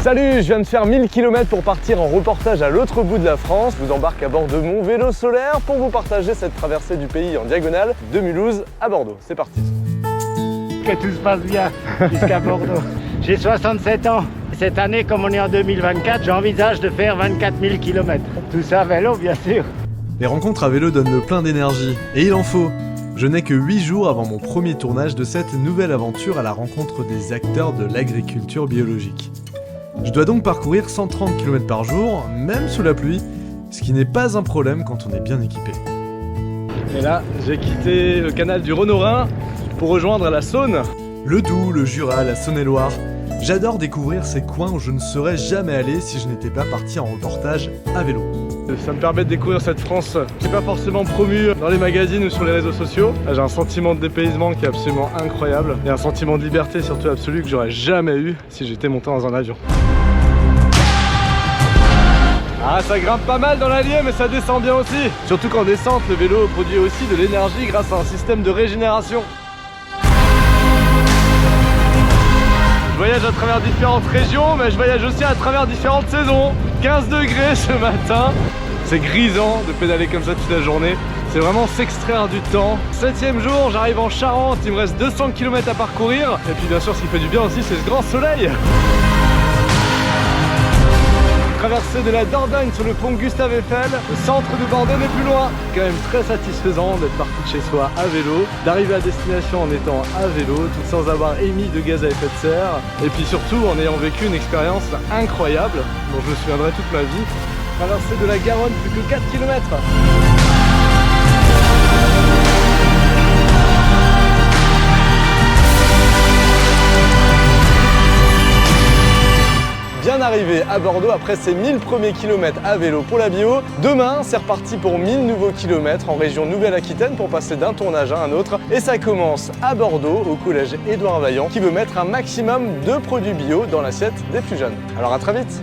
Salut, je viens de faire 1000 km pour partir en reportage à l'autre bout de la France. Je vous embarque à bord de mon vélo solaire pour vous partager cette traversée du pays en diagonale de Mulhouse à Bordeaux. C'est parti. Que tout se passe bien jusqu'à Bordeaux. J'ai 67 ans. Cette année, comme on est en 2024, j'envisage de faire 24 000 km. Tout ça à vélo, bien sûr. Les rencontres à vélo donnent le plein d'énergie, et il en faut. Je n'ai que 8 jours avant mon premier tournage de cette nouvelle aventure à la rencontre des acteurs de l'agriculture biologique. Je dois donc parcourir 130 km par jour, même sous la pluie, ce qui n'est pas un problème quand on est bien équipé. Et là, j'ai quitté le canal du Rhône-Rhin pour rejoindre la Saône. Le Doubs, le Jura, la Saône-et-Loire. J'adore découvrir ces coins où je ne serais jamais allé si je n'étais pas parti en reportage à vélo. Ça me permet de découvrir cette France qui n'est pas forcément promue dans les magazines ou sur les réseaux sociaux. J'ai un sentiment de dépaysement qui est absolument incroyable et un sentiment de liberté surtout absolu que j'aurais jamais eu si j'étais monté dans un avion. Ah, ça grimpe pas mal dans l'Allier, mais ça descend bien aussi. Surtout qu'en descente, le vélo produit aussi de l'énergie grâce à un système de régénération. Je voyage à travers différentes régions, mais je voyage aussi à travers différentes saisons. 15 degrés ce matin. C'est grisant de pédaler comme ça toute la journée. C'est vraiment s'extraire du temps. 7e jour, j'arrive en Charente, il me reste 200 km à parcourir. Et puis bien sûr, ce qui fait du bien aussi, c'est ce grand soleil. Traversée de la Dordogne sur le pont Gustave Eiffel, le centre de Bordeaux n'est plus loin. C'est quand même très satisfaisant d'être parti de chez soi à vélo, d'arriver à destination en étant à vélo, tout sans avoir émis de gaz à effet de serre, et puis surtout en ayant vécu une expérience incroyable dont je me souviendrai toute ma vie. Traversée de la Garonne, plus que 4 km. Bien arrivé à Bordeaux après ces 1000 premiers kilomètres à vélo pour la bio. Demain, c'est reparti pour 1000 nouveaux kilomètres en région Nouvelle-Aquitaine pour passer d'un tournage à un autre. Et ça commence à Bordeaux, au collège Édouard Vaillant, qui veut mettre un maximum de produits bio dans l'assiette des plus jeunes. Alors à très vite.